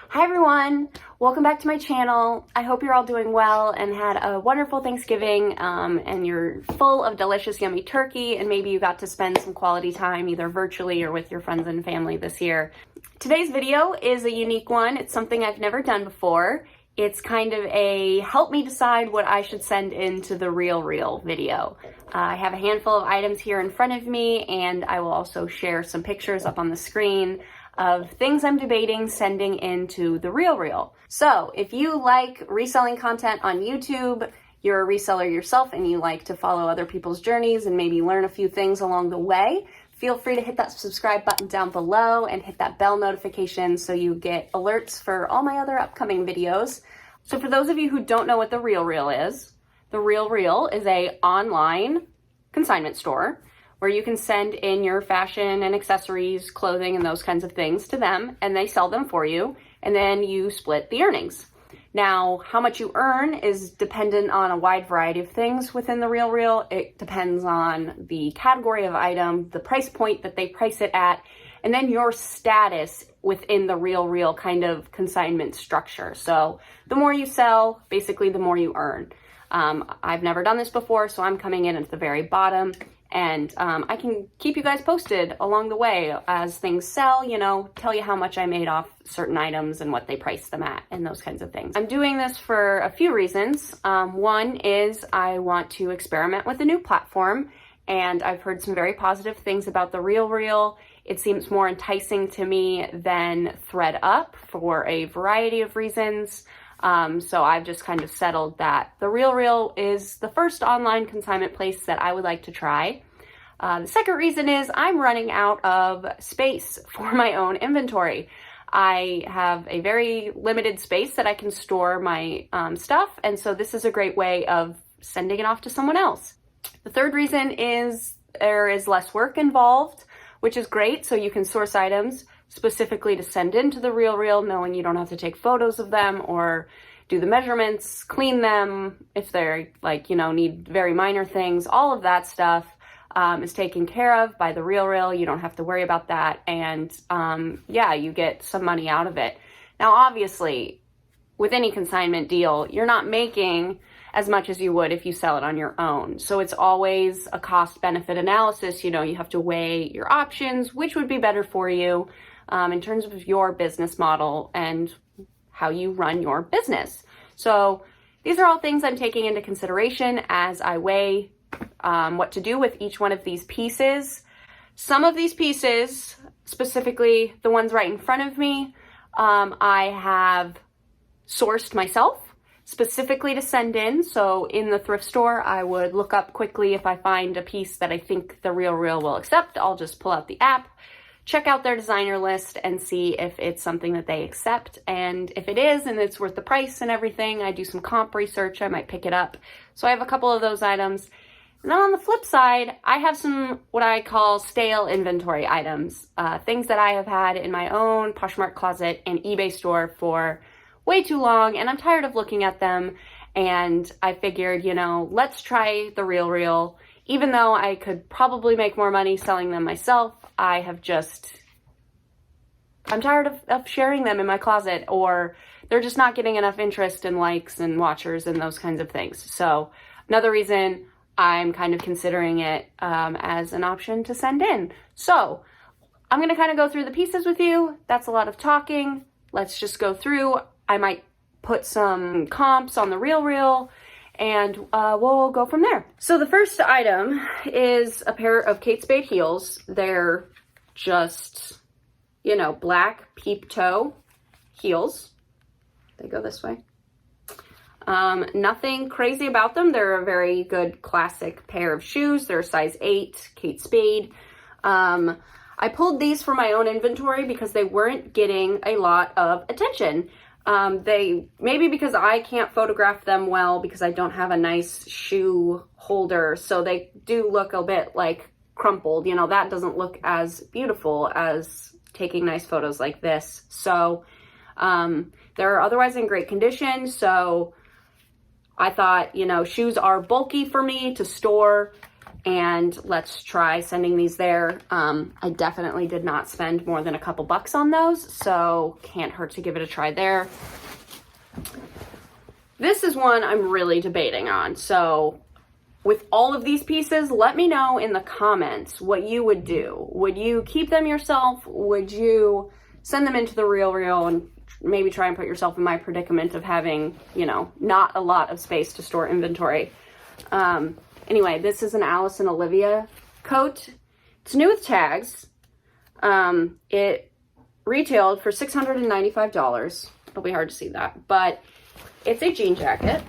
Hi everyone, welcome back to my channel. I hope you're all doing well and had a wonderful Thanksgiving and you're full of delicious yummy turkey, and maybe you got to spend some quality time either virtually or with your friends and family this year. Today's video is a unique one. It's something I've never done before. It's kind of a help me decide what I should send into the RealReal video. I have a handful of items here in front of me, and I will also share some pictures up on the screen of things I'm debating sending into the RealReal. So if you like reselling content on YouTube, you're a reseller yourself and you like to follow other people's journeys and maybe learn a few things along the way, feel free to hit that subscribe button down below and hit that bell notification so you get alerts for all my other upcoming videos. So for those of you who don't know what the RealReal is, the RealReal is an online consignment store where you can send in your fashion and accessories, clothing, and those kinds of things to them, and they sell them for you, and then you split the earnings. Now, how much you earn is dependent on a wide variety of things within the RealReal. It depends on the category of item, the price point that they price it at, and then your status within the RealReal kind of consignment structure. So the more you sell, basically the more you earn. I've never done this before, so I'm coming in at the very bottom. And I can keep you guys posted along the way as things sell, tell you how much I made off certain items and what they priced them at and those kinds of things. I'm doing this for a few reasons. One is I want to experiment with a new platform, and I've heard some very positive things about the RealReal. It seems more enticing to me than ThredUp for a variety of reasons. So I've just kind of settled that the RealReal is the first online consignment place that I would like to try. The second reason is I'm running out of space for my own inventory. I have a very limited space that I can store my stuff, and so this is a great way of sending it off to someone else. The third reason is there is less work involved, which is great, so you can source items specifically to send into the RealReal, knowing you don't have to take photos of them or do the measurements, clean them if they're need very minor things. All of that stuff is taken care of by the RealReal. You don't have to worry about that, and you get some money out of it. Now, obviously, with any consignment deal, you're not making as much as you would if you sell it on your own. So it's always a cost-benefit analysis. You have to weigh your options, which would be better for you in terms of your business model and how you run your business. So these are all things I'm taking into consideration as I weigh what to do with each one of these pieces. Some of these pieces, specifically the ones right in front of me, I have sourced myself specifically to send in. So in the thrift store, I would look up quickly if I find a piece that I think the RealReal will accept. I'll just pull out the app, check out their designer list, and see if it's something that they accept. And if it is and it's worth the price and everything, I do some comp research, I might pick it up. So I have a couple of those items. And then on the flip side, I have some what I call stale inventory items, things that I have had in my own Poshmark closet and eBay store for way too long, and I'm tired of looking at them. And I figured, let's try the RealReal. Even though I could probably make more money selling them myself, I'm tired of sharing them in my closet, or they're just not getting enough interest and likes and watchers and those kinds of things. So another reason I'm kind of considering it as an option to send in. So I'm going to kind of go through the pieces with you. That's a lot of talking. Let's just go through. I might put some comps on the RealReal, and we'll go from there. So the first item is a pair of Kate Spade heels. They're just, black peep toe heels. They go this way. Nothing crazy about them. They're a very good classic pair of shoes. They're a size 8, Kate Spade. I pulled these for my own inventory because they weren't getting a lot of attention. Maybe because I can't photograph them well because I don't have a nice shoe holder, so they do look a bit like crumpled. That doesn't look as beautiful as taking nice photos like this. So they're otherwise in great condition, so I thought, shoes are bulky for me to store, and let's try sending these there. I definitely did not spend more than a couple bucks on those, so can't hurt to give it a try there. This is one I'm really debating on. So with all of these pieces, let me know in the comments what you would do. Would you keep them yourself? Would you send them into the RealReal and maybe try and put yourself in my predicament of having, you know, not a lot of space to store inventory? Anyway, this is an Alice and Olivia coat. It's new with tags. It retailed for $695. It'll be hard to see that, but it's a jean jacket.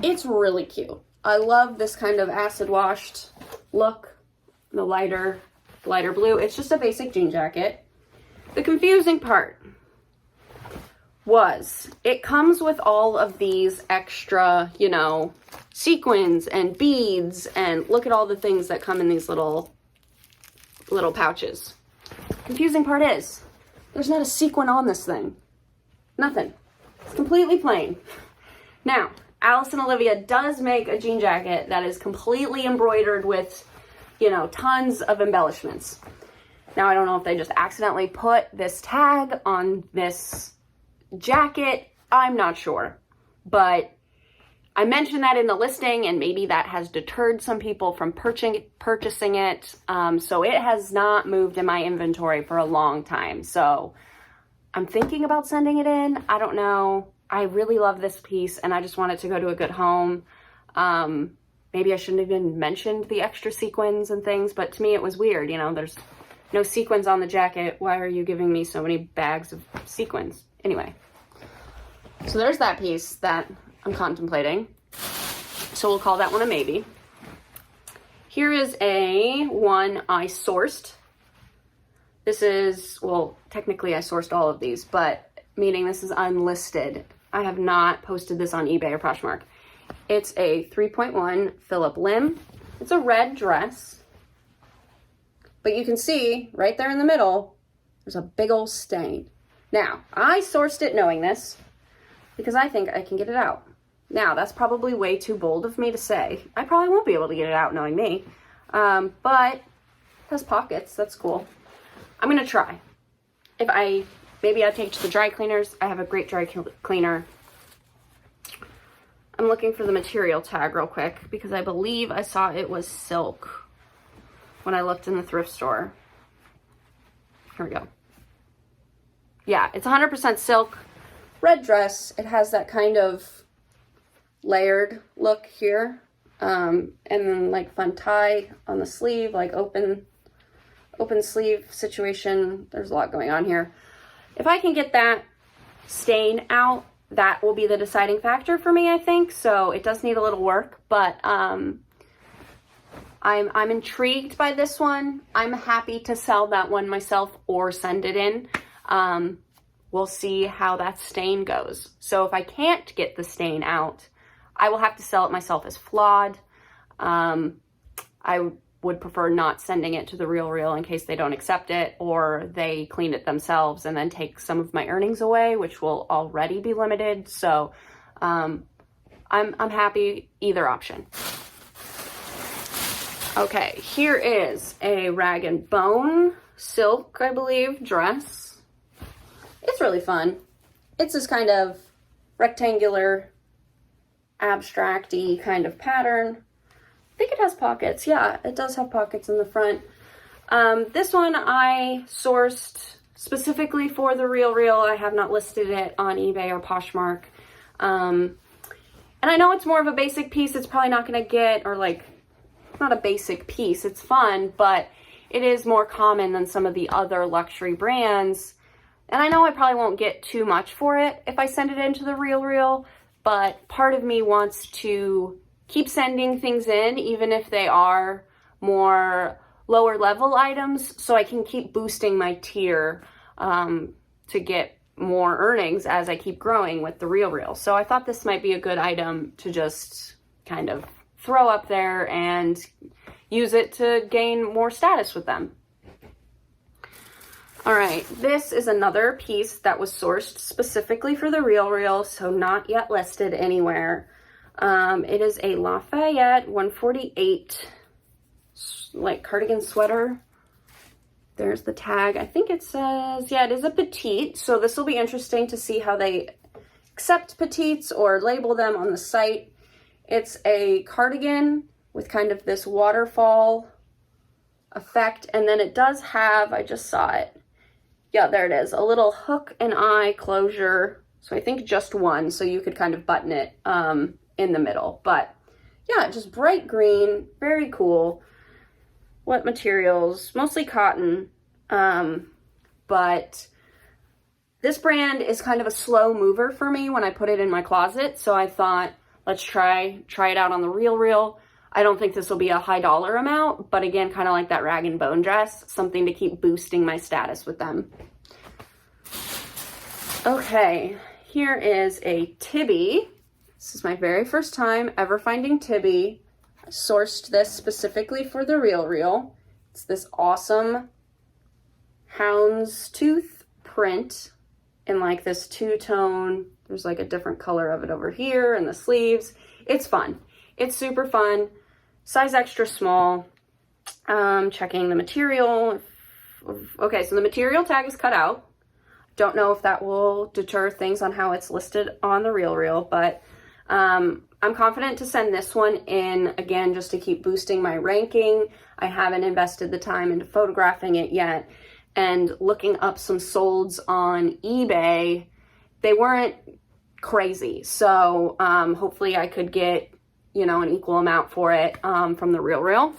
It's really cute. I love this kind of acid washed look, the lighter blue. It's just a basic jean jacket. The confusing part was it comes with all of these extra, you know, sequins and beads, and look at all the things that come in these little pouches. Confusing part is there's not a sequin on this thing. Nothing. It's completely plain. Now, Alice and Olivia does make a jean jacket that is completely embroidered with, you know, tons of embellishments. Now, I don't know if they just accidentally put this tag on this jacket. I'm not sure. But I mentioned that in the listing, and maybe that has deterred some people from purchasing it. So it has not moved in my inventory for a long time. So I'm thinking about sending it in. I don't know. I really love this piece, and I just want it to go to a good home. Maybe I shouldn't have even mentioned the extra sequins and things, but to me it was weird. You know, there's no sequins on the jacket. Why are you giving me so many bags of sequins? Anyway, so there's that piece that I'm contemplating. So we'll call that one a maybe. Here is a one I sourced. This is, well, technically I sourced all of these, but meaning this is unlisted. I have not posted this on eBay or Poshmark. It's a 3.1 Phillip Lim. It's a red dress. But you can see right there in the middle, there's a big old stain. Now, I sourced it knowing this because I think I can get it out. Now, that's probably way too bold of me to say. I probably won't be able to get it out knowing me. But it has pockets. That's cool. I'm going to try. Maybe I take it to the dry cleaners. I have a great dry cleaner. I'm looking for the material tag real quick because I believe I saw it was silk when I looked in the thrift store. Here we go. Yeah, it's 100% silk. Red dress. It has that kind of layered look here. And then like fun tie on the sleeve, like open sleeve situation. There's a lot going on here. If I can get that stain out, that will be the deciding factor for me, I think. So it does need a little work, but I'm intrigued by this one. I'm happy to sell that one myself or send it in. We'll see how that stain goes. So if I can't get the stain out, I will have to sell it myself as flawed. I would prefer not sending it to the RealReal in case they don't accept it or they clean it themselves and then take some of my earnings away, which will already be limited. So I'm happy either option. Okay, here is a rag and bone silk, I believe, dress. It's really fun. It's this kind of rectangular, abstract-y kind of pattern. I think it has pockets. Yeah, it does have pockets in the front. This one I sourced specifically for the RealReal. I have not listed it on eBay or Poshmark. And I know it's more of a basic piece. It's probably not going to get, or like, not a basic piece. It's fun, but it is more common than some of the other luxury brands. And I know I probably won't get too much for it if I send it into the RealReal, but part of me wants to keep sending things in, even if they are more lower level items, so I can keep boosting my tier to get more earnings as I keep growing with the RealReal. So I thought this might be a good item to just kind of throw up there and use it to gain more status with them. All right, this is another piece that was sourced specifically for the RealReal, so not yet listed anywhere. It is a Lafayette 148 like cardigan sweater. There's the tag. I think it says, yeah, it is a petite. So this will be interesting to see how they accept petites or label them on the site. It's a cardigan with kind of this waterfall effect. And then it does have, I just saw it. Yeah, there it is. A little hook and eye closure. So I think just one. So you could kind of button it in the middle. But yeah, just bright green. Very cool. What materials? Mostly cotton. But this brand is kind of a slow mover for me when I put it in my closet. So I thought, let's try it out on the RealReal. I don't think this will be a high dollar amount, but again, kind of like that rag and bone dress, something to keep boosting my status with them. Okay, here is a Tibby. This is my very first time ever finding Tibby. I sourced this specifically for the RealReal. It's this awesome houndstooth print in like this two-tone. There's like a different color of it over here and the sleeves. It's fun. It's super fun. Size extra small. Checking the material. Okay, so the material tag is cut out. Don't know if that will deter things on how it's listed on the RealReal, but I'm confident to send this one in, again, just to keep boosting my ranking. I haven't invested the time into photographing it yet. And looking up some solds on eBay, they weren't crazy. So hopefully I could get, you know, an equal amount for it from the RealReal.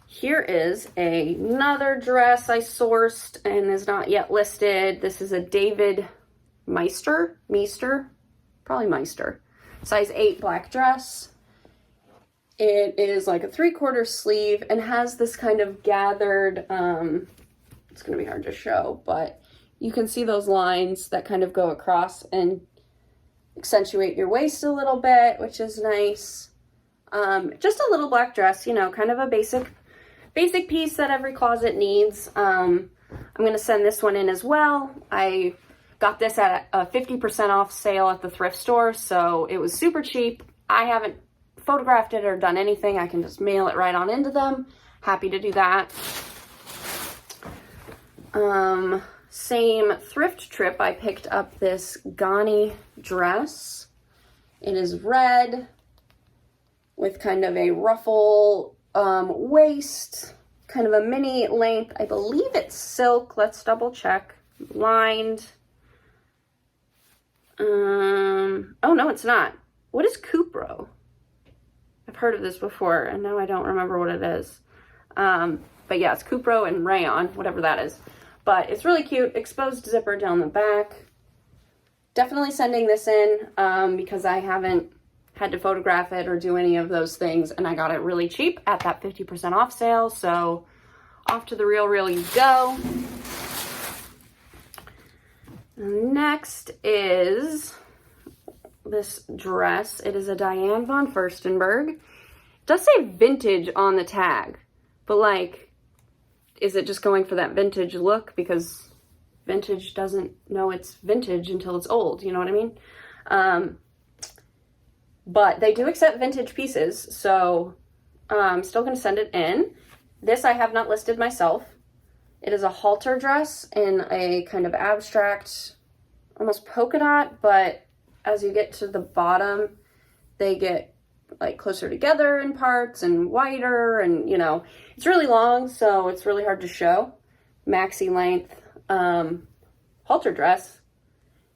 Here is another dress I sourced and is not yet listed. This is a David Meister, probably Meister, size 8 black dress. It is like a 3/4 sleeve and has this kind of gathered, it's going to be hard to show, but you can see those lines that kind of go across and accentuate your waist a little bit, which is nice. Just a little black dress, you know, kind of a basic piece that every closet needs. I'm going to send this one in as well. I got this at a 50% off sale at the thrift store, so it was super cheap. I haven't photographed it or done anything. I can just mail it right on into them. Happy to do that. Same thrift trip, I picked up this Ghani dress. It is red with kind of a ruffle waist, kind of a mini length. I believe it's silk. Let's double check. Lined. Oh no, it's not. What is Cupro? I've heard of this before and now I don't remember what it is. But yeah, it's Cupro and rayon, whatever that is. But it's really cute. Exposed zipper down the back. Definitely sending this in because I haven't had to photograph it or do any of those things, and I got it really cheap at that 50% off sale. So off to the RealReal you go. Next is this dress. It is a Diane von Furstenberg. It does say vintage on the tag, but like, is it just going for that vintage look? Because vintage doesn't know it's vintage until it's old, you know what I mean? But they do accept vintage pieces, so I'm still going to send it in. This I have not listed myself. It is a halter dress in a kind of abstract, almost polka dot, but as you get to the bottom, they get like closer together in parts and wider, and you know, it's really long, so it's really hard to show. Maxi length halter dress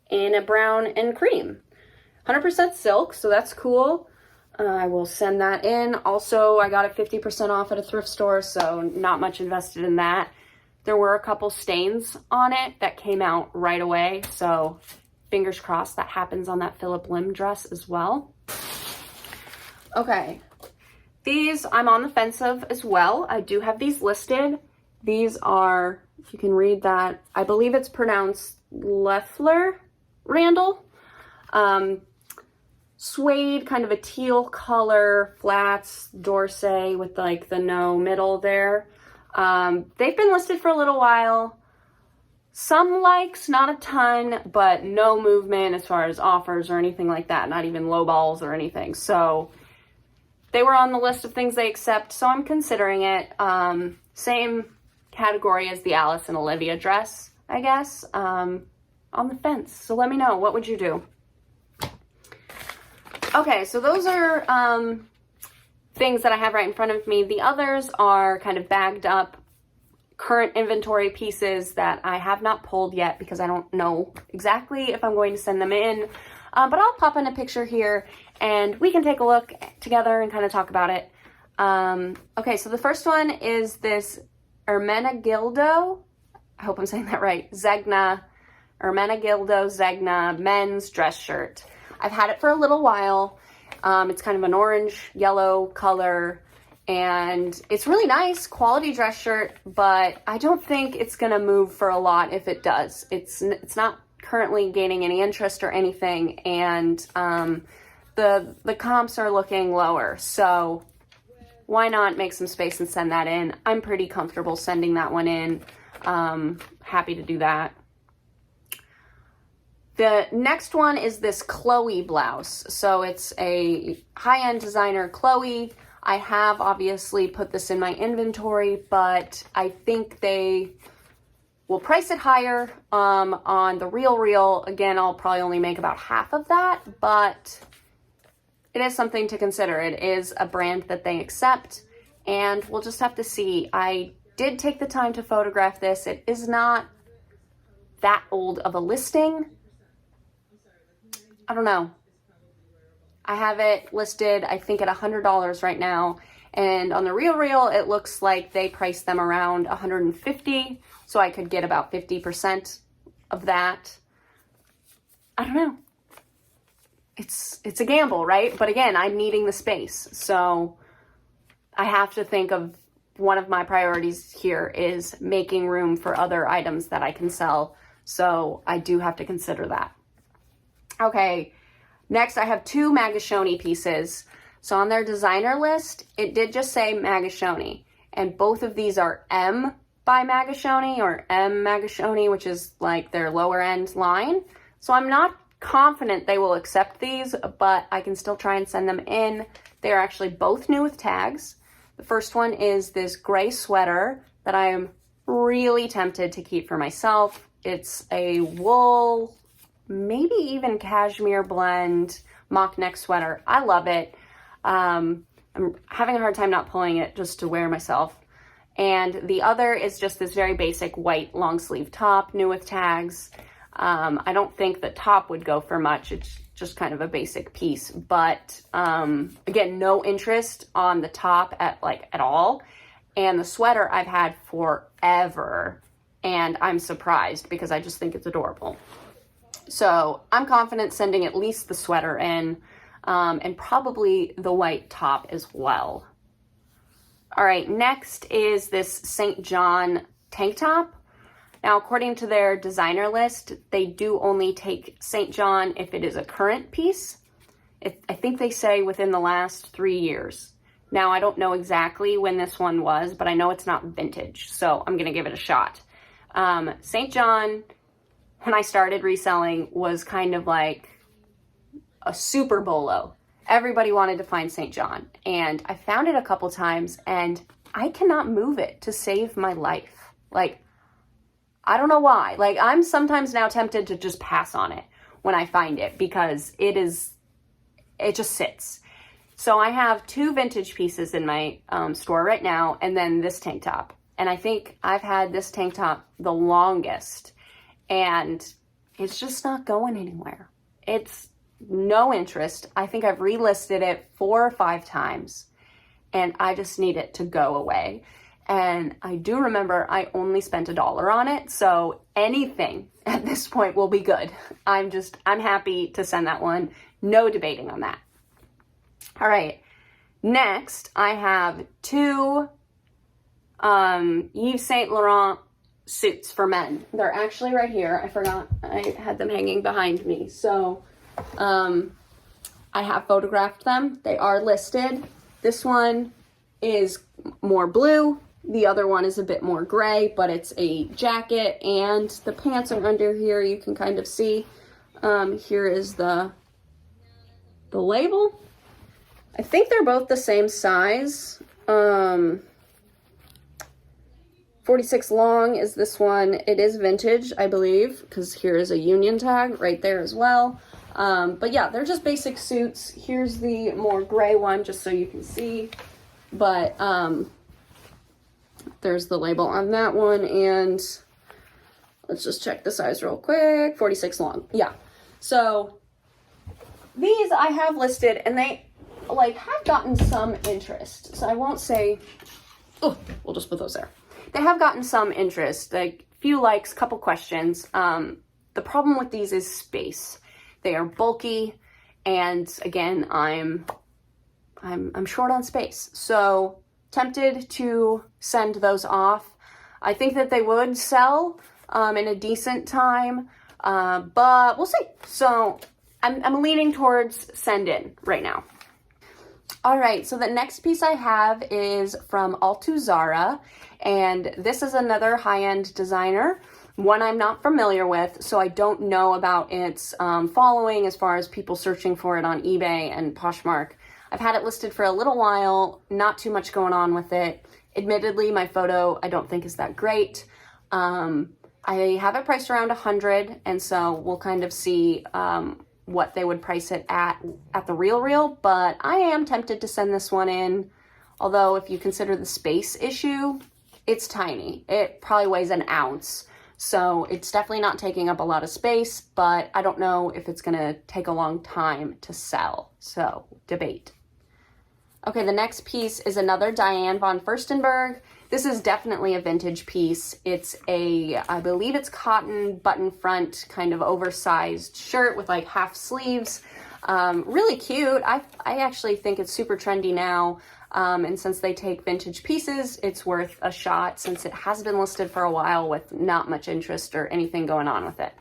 in a brown and cream. 100% silk, so that's cool. I will send that in. Also, I got it 50% off at a thrift store, so not much invested in that. There were a couple stains on it that came out right away, so fingers crossed that happens on that Phillip Lim dress as well. Okay, these I'm on the fence of as well. I do have these listed. These are, if you can read that, I believe it's pronounced Leffler Randall. Suede, kind of a teal color, flats, Dorsey with like the no middle there. They've been listed for a little while. some likes, not a ton, but no movement as far as offers or anything like that, not even low balls or anything. So they were on the list of things they accept, so I'm considering it. Same category as the Alice and Olivia dress, I guess, on the fence. So let me know, what would you do? Okay, so those are things that I have right in front of me. The others are kind of bagged up current inventory pieces that I have not pulled yet because I don't know exactly if I'm going to send them in. But I'll pop in a picture here and we can take a look together and kind of talk about it. Okay, so the first one is this Ermenegildo, I hope I'm saying that right, Zegna, Ermenegildo Zegna men's dress shirt. I've had it for a little while. It's kind of an orange yellow color. And it's really nice, quality dress shirt, but I don't think it's gonna move for a lot if it does. It's not currently gaining any interest or anything, and the comps are looking lower. So why not make some space and send that in? I'm pretty comfortable sending that one in. Happy to do that. The next one is this Chloe blouse. So it's a high-end designer Chloe. I have obviously put this in my inventory, but I think they will price it higher on the RealReal. Again, I'll probably only make about half of that, but it is something to consider. It is a brand that they accept, and we'll just have to see. I did take the time to photograph this. It is not that old of a listing. I don't know. I have it listed, I think, at $100 right now. And on the RealReal, it looks like they priced them around $150. So I could get about 50% of that. I don't know. It's a gamble, right? But again, I'm needing the space. So I have to think of one of my priorities here is making room for other items that I can sell. So I do have to consider that. Okay. Next, I have two Magashoni pieces. So on their designer list, it did just say Magashoni. And both of these are M by Magashoni or M Magashoni, which is like their lower end line. So I'm not confident they will accept these, but I can still try and send them in. They're actually both new with tags. The first one is this gray sweater that I am really tempted to keep for myself. It's a wool, maybe even cashmere blend mock neck sweater. I love it. I'm having a hard time not pulling it just to wear myself. And the other is just this very basic white long sleeve top, new with tags. I don't think the top would go for much. It's just kind of a basic piece, but again, no interest on the top at all. And the sweater I've had forever, and I'm surprised because I just think it's adorable. So I'm confident sending at least the sweater in, and probably the white top as well. All right, next is this St. John tank top. Now, according to their designer list, they do only take St. John if it is a current piece. I think they say within the last 3 years. Now, I don't know exactly when this one was, but I know it's not vintage, so I'm gonna give it a shot. St. John, when I started reselling, was kind of like a super bolo. Everybody wanted to find St. John, and I found it a couple times, and I cannot move it to save my life. Like, I don't know why. Like, I'm sometimes now tempted to just pass on it when I find it because it just sits. So I have two vintage pieces in my store right now, and then this tank top. And I think I've had this tank top the longest, and it's just not going anywhere. It's no interest. I think I've relisted it 4 or 5 times, and I just need it to go away. And I do remember I only spent $1 on it, so anything at this point will be good. I'm happy to send that one. No debating on that. All right, next I have two Yves Saint Laurent suits for men. They're actually right here. I forgot I had them hanging behind me. So I have photographed them. They are listed. This one is more blue. The other one is a bit more gray, but it's a jacket, and the pants are under here. You can kind of see. Here is the label. I think they're both the same size. 46 long is this one. It is vintage, I believe, because here is a union tag right there as well. But yeah, they're just basic suits. Here's the more gray one, just so you can see. But there's the label on that one, and let's just check the size real quick. 46 long. Yeah. So these I have listed, and they like have gotten some interest. So I won't say, oh, we'll just put those there. They have gotten some interest, like few likes, couple questions. The problem with these is space. They are bulky, and again, I'm short on space. So tempted to send those off. I think that they would sell in a decent time, but we'll see. So I'm leaning towards send in right now. All right, so the next piece I have is from Altuzarra, and this is another high-end designer, one I'm not familiar with, so I don't know about its following as far as people searching for it on eBay and Poshmark. I've had it listed for a little while, not too much going on with it. Admittedly, my photo I don't think is that great. I have it priced around $100, and so we'll kind of see what they would price it at the RealReal, but I am tempted to send this one in, although if you consider the space issue, it's tiny. It probably weighs an ounce, so it's definitely not taking up a lot of space, but I don't know if it's gonna take a long time to sell, so debate. Okay, the next piece is another Diane von Furstenberg. This is definitely a vintage piece. It's I believe it's cotton button front, kind of oversized shirt with like half sleeves. Really cute. I actually think it's super trendy now. And since they take vintage pieces, it's worth a shot since it has been listed for a while with not much interest or anything going on with it.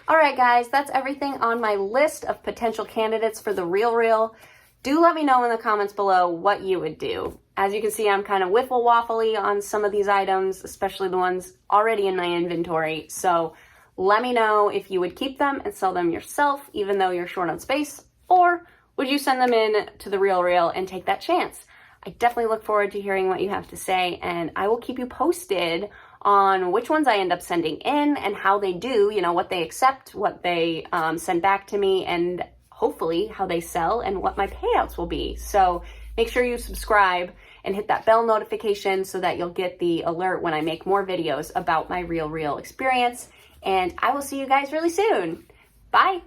All right, guys, that's everything on my list of potential candidates for the RealReal. Do let me know in the comments below what you would do. As you can see, I'm kind of wiffle-waffly on some of these items, especially the ones already in my inventory. So let me know if you would keep them and sell them yourself, even though you're short on space, or would you send them in to the RealReal and take that chance? I definitely look forward to hearing what you have to say, and I will keep you posted on which ones I end up sending in and how they do, you know, what they accept, what they send back to me, and hopefully how they sell and what my payouts will be. So make sure you subscribe and hit that bell notification so that you'll get the alert when I make more videos about my RealReal experience. And I will see you guys really soon. Bye.